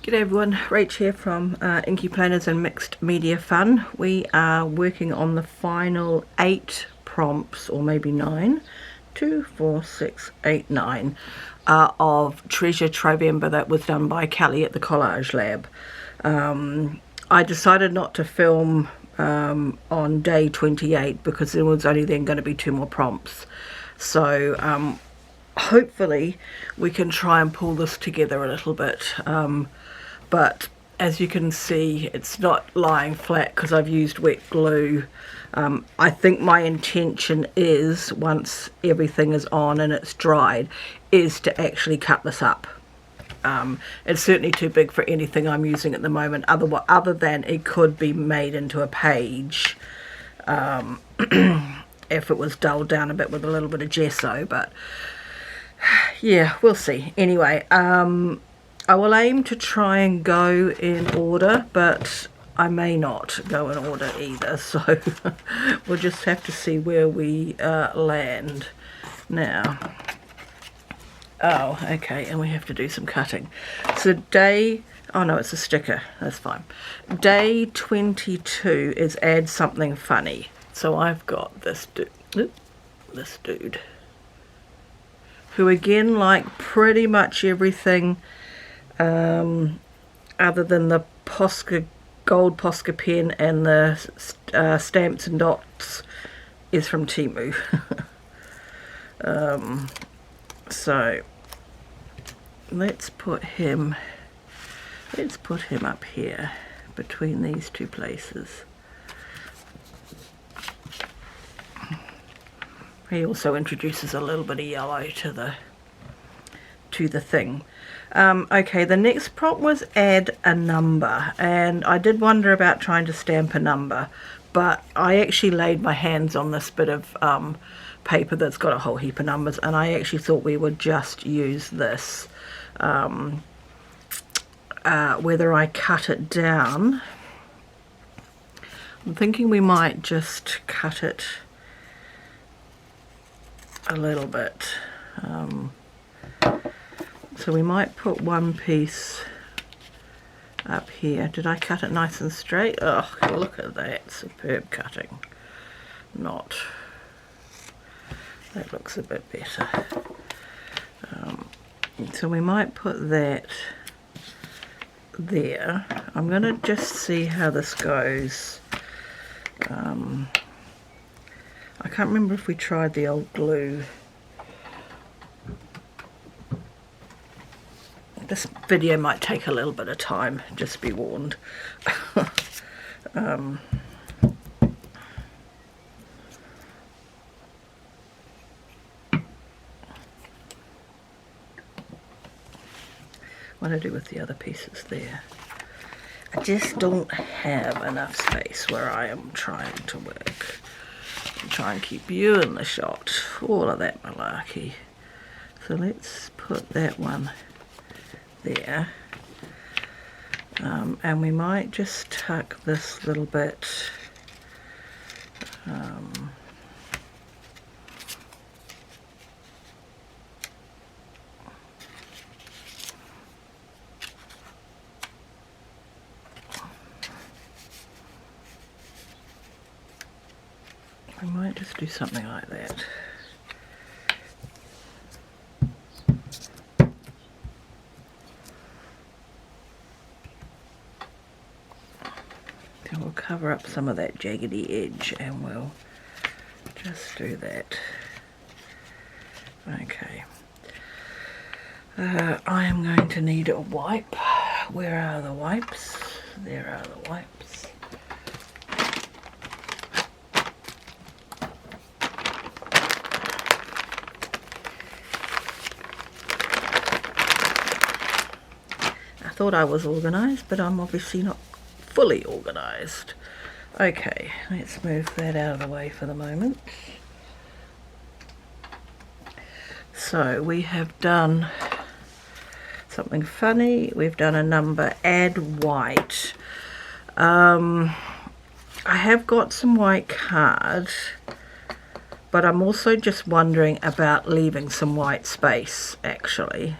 G'day everyone, Rach here from Inky Planners and Mixed Media Fun. We are working on the final 8 prompts, or maybe 9, 2, 4, 6, 8, 9 of Treasure Trovember that was done by Kelly at the Collage Lab. I decided not to film on day 28 because there was only then going to be 2 more prompts. So hopefully we can try and pull this together a little bit. But as you can see, it's not lying flat because I've used wet glue. I think my intention is, once everything is on and it's dried, is to actually cut this up. It's certainly too big for anything I'm using at the moment, other than it could be made into a page if it was dulled down a bit with a little bit of gesso, but yeah, we'll see. Anyway, I will aim to try and go in order, but I may not go in order either, so we'll just have to see where we land. Now, oh, okay, and we have to do some cutting. So oh no, it's a sticker, that's fine. Day 22 is add something funny. So I've got this dude, who again, like pretty much everything other than the gold Posca pen and the stamps and dots, is from Temu. So let's put him up here between these two places. He also introduces a little bit of yellow to the thing. Okay, the next prompt was add a number, and I did wonder about trying to stamp a number, but I actually laid my hands on this bit of paper that's got a whole heap of numbers, and I actually thought we would just use this. Whether I cut it down, I'm thinking we might just cut it a little bit. So we might put one piece up here. Did I cut it nice and straight? Oh, look at that, superb cutting. That looks a bit better. So we might put that there. I'm going to just see how this goes. I can't remember if we tried the old glue. This video might take a little bit of time, just be warned. What do I do with the other pieces there? I just don't have enough space where I am trying to work. I'm trying to keep you in the shot, all of that malarkey. So let's put that one there, and we might just tuck this little bit we might just do something like that. Then we'll cover up some of that jaggedy edge, and we'll just do that. Okay. I am going to need a wipe. Where are the wipes? There are the wipes. I thought I was organised, but I'm obviously not fully organised. Okay, let's move that out of the way for the moment. So we have done something funny, we've done a number, add white. I have got some white card, but I'm also just wondering about leaving some white space actually.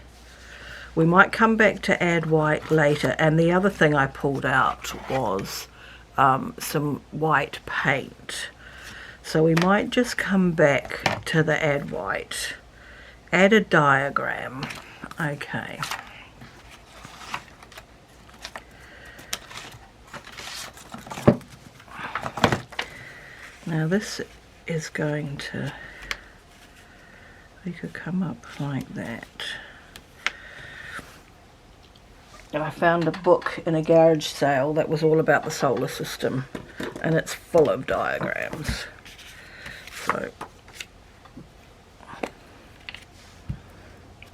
We might come back to add white later, and the other thing I pulled out was some white paint. So we might just come back to the add white. Add a diagram. Okay. Now this is going to, we could come up like that. And I found a book in a garage sale that was all about the solar system, and it's full of diagrams. So,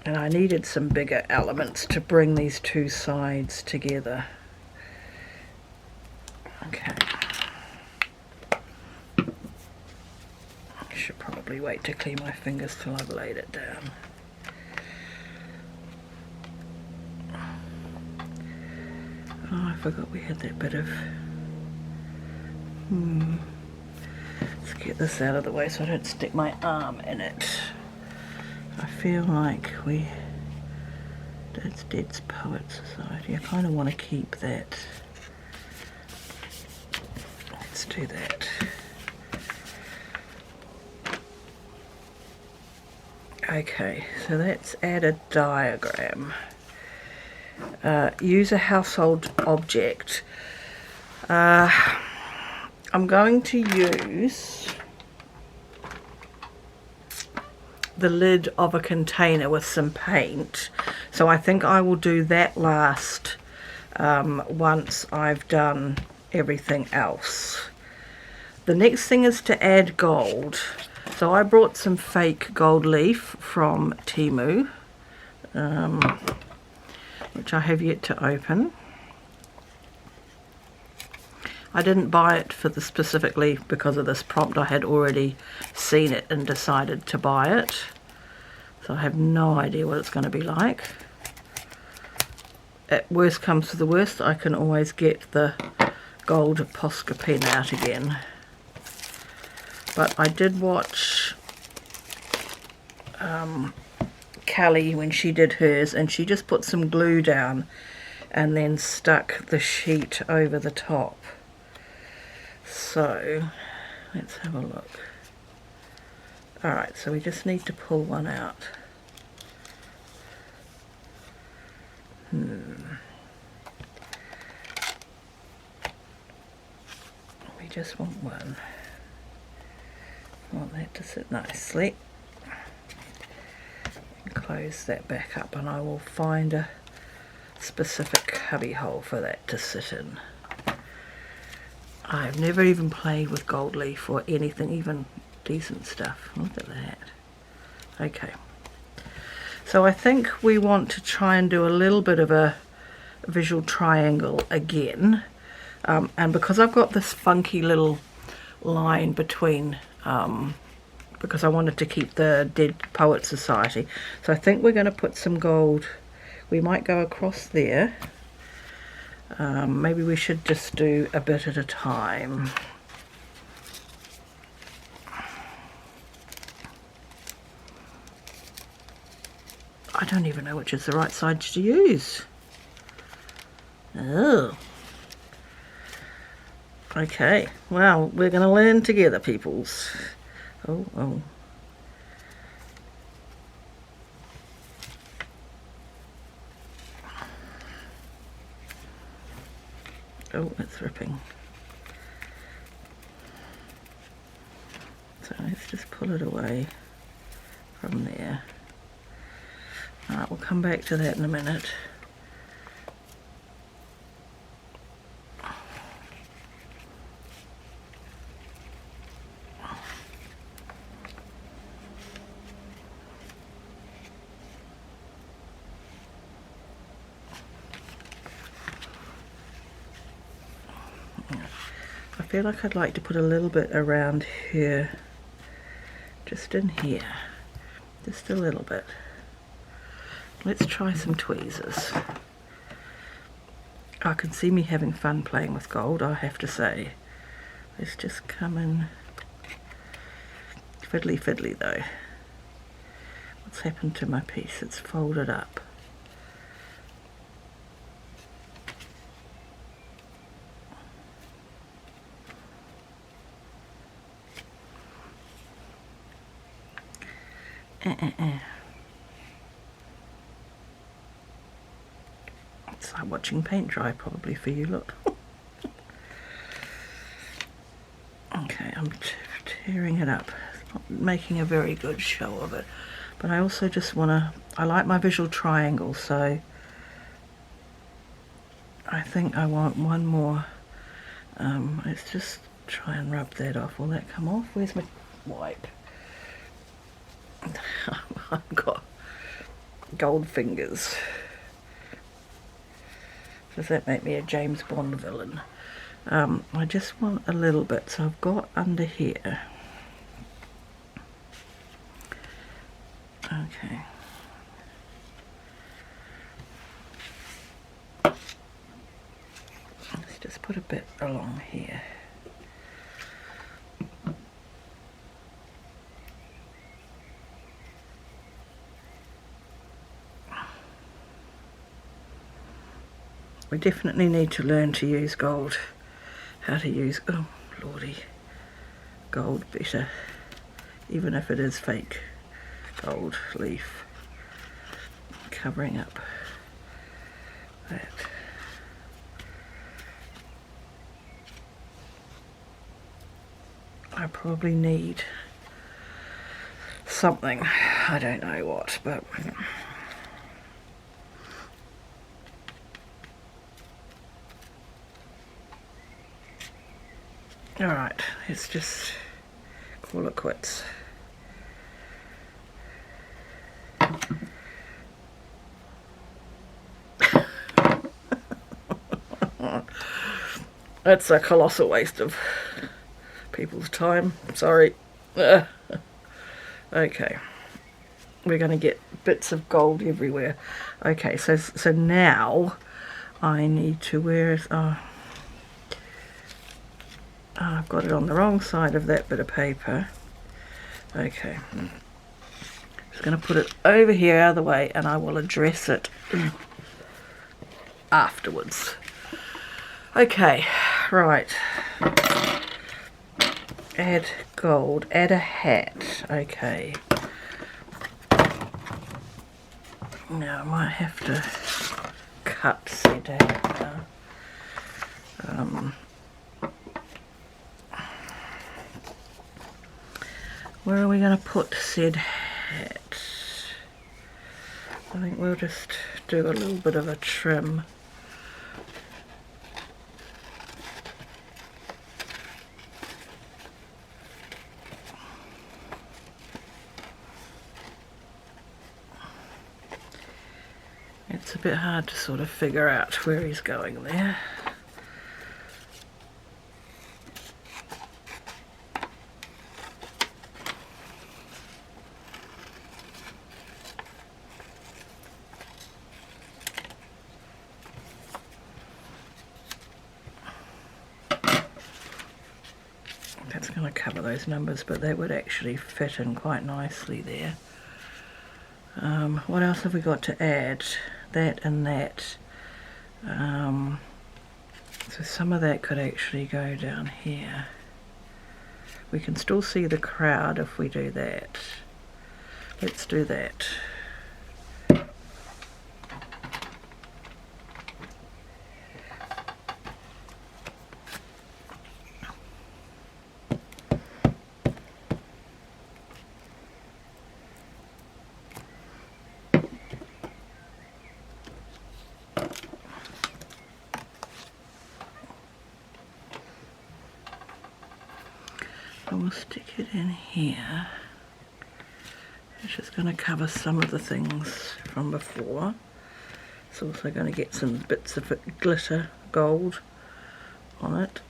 and I needed some bigger elements to bring these two sides together. Okay. I should probably wait to clean my fingers till I've laid it down. Oh, I forgot we had that bit of... Let's get this out of the way so I don't stick my arm in it. I feel like that's Dead's Poet Society. I kind of want to keep that. Let's do that. Okay, so let's add a diagram. Use a household object. I'm going to use the lid of a container with some paint. So I think I will do that last once I've done everything else. The next thing is to add gold. So I brought some fake gold leaf from Temu, which I have yet to open. I didn't buy it for specifically because of this prompt. I had already seen it and decided to buy it. So I have no idea what it's going to be like. At worst comes to the worst, I can always get the gold Posca pen out again. But I did watch Callie when she did hers, and she just put some glue down and then stuck the sheet over the top. So let's have a look. Alright, so we just need to pull one out. We just want one. I want that to sit nicely. And close that back up, and I will find a specific cubby hole for that to sit in. I've never even played with gold leaf or anything, even decent stuff. Look at that. Okay. So I think we want to try and do a little bit of a visual triangle again. And because I've got this funky little line between, because I wanted to keep the Dead Poet Society. So I think we're going to put some gold. We might go across there. Maybe we should just do a bit at a time. I don't even know which is the right side to use. Oh. Okay, well, we're going to learn together, peoples. Oh, oh. Oh, it's ripping. So let's just pull it away from there. Alright, we'll come back to that in a minute. I feel like I'd like to put a little bit around here, just in here, just a little bit. Let's try some tweezers. I can see me having fun playing with gold, I have to say. Let's just come in. Fiddly fiddly though. What's happened to my piece? It's folded up. It's like watching paint dry probably for you, look. Okay, I'm tearing it up. It's not making a very good show of it. But I also just want to, I like my visual triangle, so I think I want one more. Let's just try and rub that off. Will that come off? Where's my wipe? I've got gold fingers. Does that make me a James Bond villain? I just want a little bit, so I've got under here. Okay. Let's just put a bit along here. We definitely need to learn to use gold. How to use, oh lordy, gold better, even if it is fake gold leaf, covering up that. I probably need something, I don't know what, but alright, let's just call it quits. That's a colossal waste of people's time, sorry. Okay, we're going to get bits of gold everywhere. Okay, so now I need to, where is, I've got it on the wrong side of that bit of paper. Okay, just going to put it over here out of the way, and I will address it afterwards. Okay, right. Add gold, add a hat. Okay. Now I might have to cut said hat now. Where are we going to put said hat? I think we'll just do a little bit of a trim. It's a bit hard to sort of figure out where he's going there. That's going to cover those numbers, but they would actually fit in quite nicely there. What else have we got to add? That and that. So some of that could actually go down here. We can still see the crowd if we do that. Let's do that. We'll stick it in here. It's just going to cover some of the things from before. It's also going to get some bits of glitter gold on it.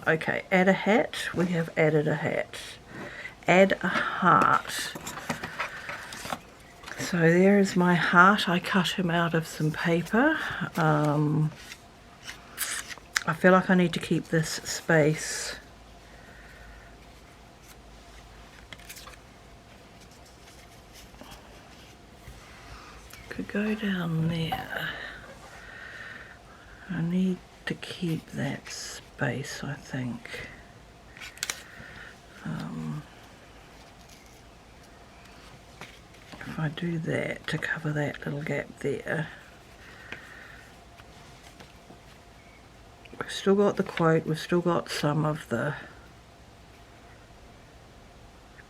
Okay, add a hat. We have added a hat. Add a heart. So there is my heart. I cut him out of some paper. I feel like I need to keep this space could go down there. I need to keep that space, I think. If I do that to cover that little gap there, we've still got the quote, we've still got some of the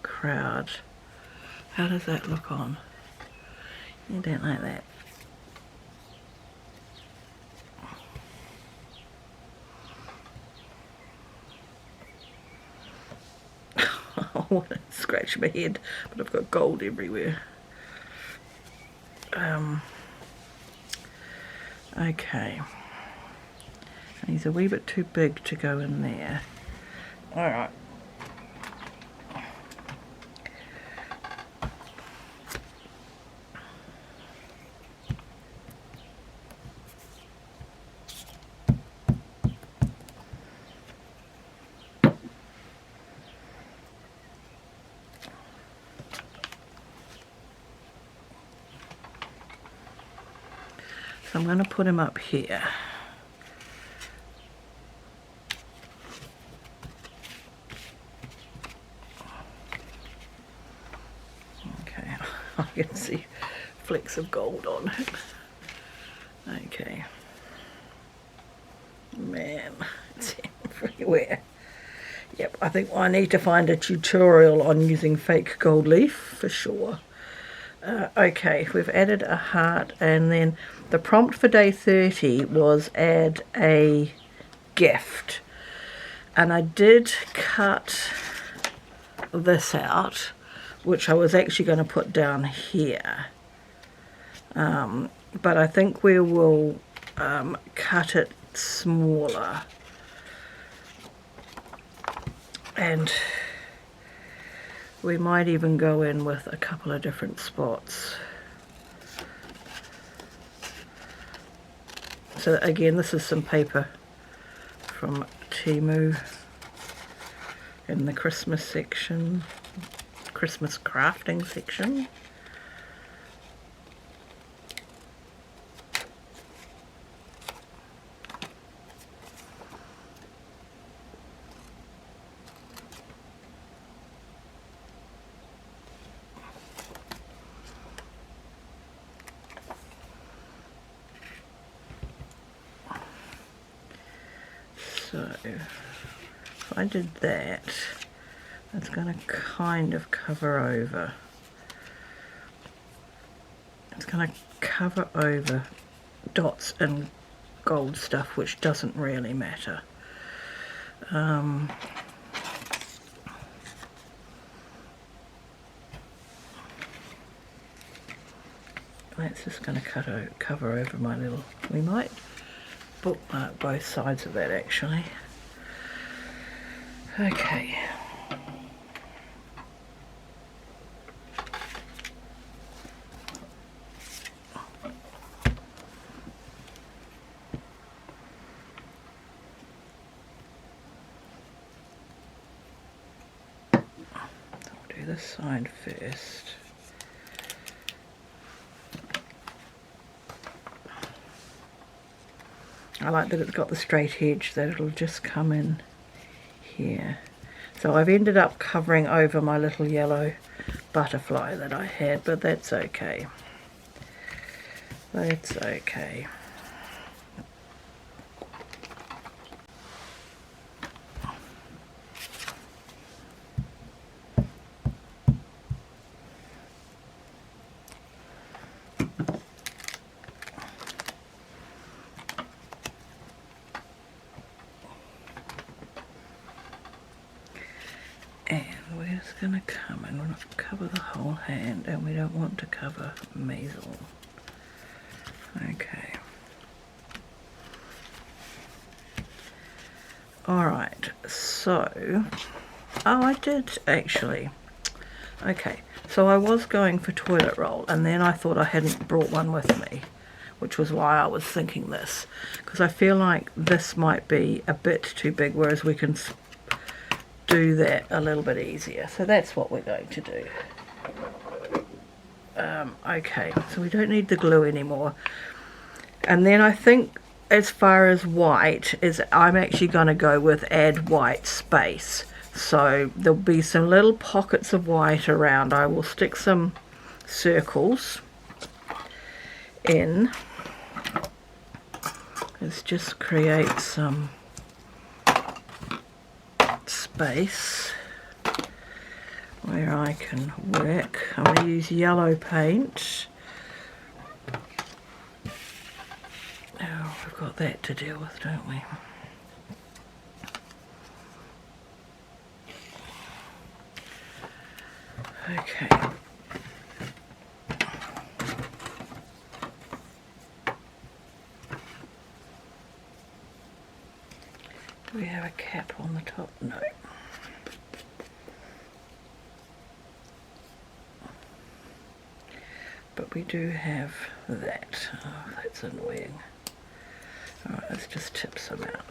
crowd. How does that look on? You don't like that. I want to scratch my head, but I've got gold everywhere. Okay. He's a wee bit too big to go in there. Alright. So I'm going to put him up here. Okay, I can see flecks of gold on him. Okay. Man, it's everywhere. Yep, I think I need to find a tutorial on using fake gold leaf for sure. Okay, we've added a heart, and then the prompt for day 30 was add a gift. And I did cut this out, which I was actually going to put down here. But I think we will cut it smaller. And we might even go in with a couple of different spots. So again, this is some paper from Temu in the Christmas section, Christmas crafting section. So if I did that, that's going to kind of cover over. It's going to cover over dots and gold stuff, which doesn't really matter. That's just going to cover over my little, we might bookmark both sides of that actually. Okay. I'll do this side first. I like that it's got the straight edge, that it'll just come in here. So I've ended up covering over my little yellow butterfly that I had, but that's okay. That's okay. And we're just going to come and we're not cover the whole hand, and we don't want to cover mazel. Okay. Alright, so, I did actually. Okay, so I was going for toilet roll, and then I thought I hadn't brought one with me, which was why I was thinking this, because I feel like this might be a bit too big, whereas we can do that a little bit easier. So that's what we're going to do. Okay, so we don't need the glue anymore. And then I think as far as white is, I'm actually going to go with add white space, So there'll be some little pockets of white around. I will stick some circles in. Let's just create some space where I can work. I'm going to use yellow paint. Oh, we've got that to deal with, don't we? Okay. Do we have a cap on the top? No. But we do have that. Oh, that's annoying. Alright, let's just tip some out.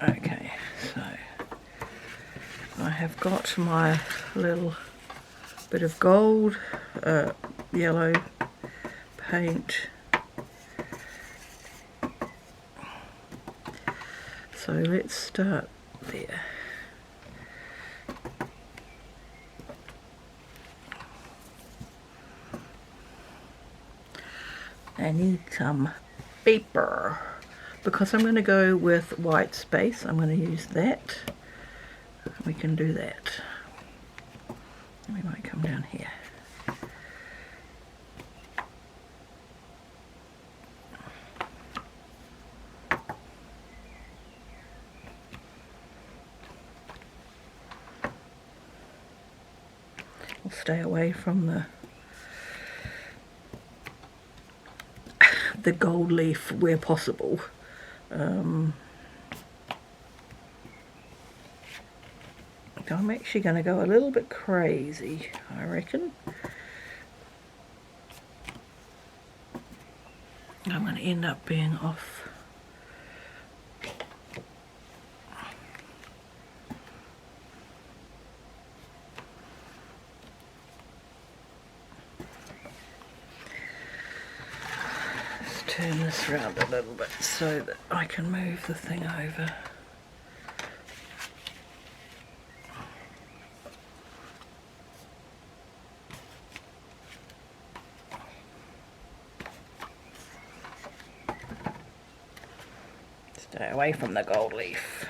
Okay, so I have got my little bit of gold, yellow paint. So let's start there. I need some paper because I'm going to go with white space. I'm going to use that. We can do that. We might come down here. We'll stay away from the gold leaf where possible. I'm actually going to go a little bit crazy, I reckon. I'm going to end up being off. Let's turn this round a little bit so that I can move the thing over. Stay away from the gold leaf.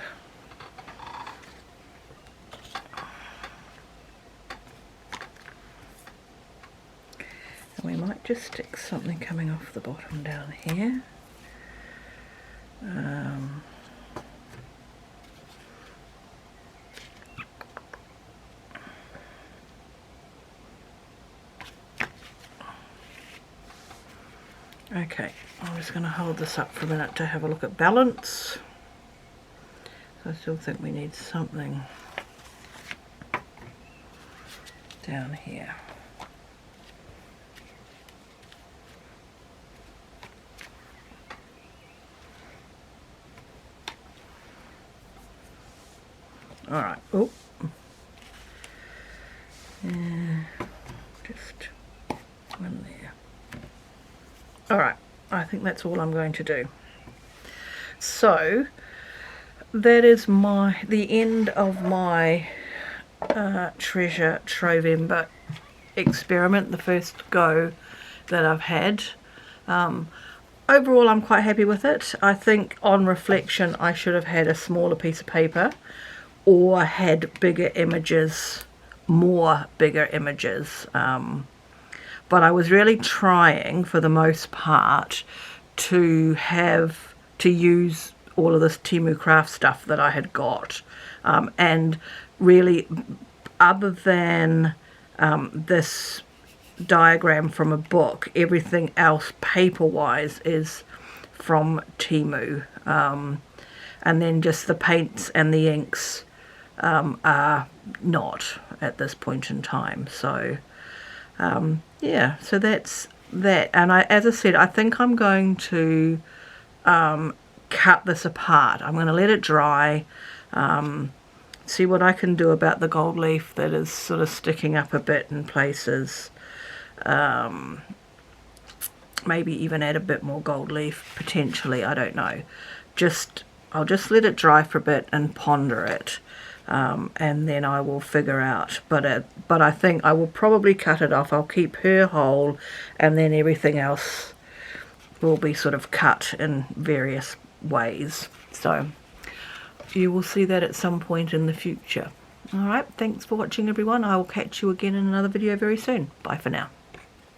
And we might just stick something coming off the bottom down here. Okay, I'm just going to hold this up for a minute to have a look at balance. So I still think we need something down here. All right. Oh, just one there. All right. I think that's all I'm going to do. So that is the end of my treasure Trovember experiment, the first go that I've had. Overall, I'm quite happy with it. I think on reflection I should have had a smaller piece of paper or had bigger images, more bigger images. But I was really trying for the most part to use all of this Temu craft stuff that I had got, and really other than this diagram from a book, everything else paper wise is from Temu, and then just the paints and the inks are not at this point in time. So yeah, so that's that. And as I said, I think I'm going to cut this apart. I'm going to let it dry, see what I can do about the gold leaf that is sort of sticking up a bit in places, maybe even add a bit more gold leaf, potentially, I don't know. I'll just let it dry for a bit and ponder it, and then I will figure out. But I think I will probably cut it off. I'll keep her whole, and then everything else will be sort of cut in various ways. So you will see that at some point in the future. Alright, thanks for watching everyone. I will catch you again in another video very soon. Bye for now.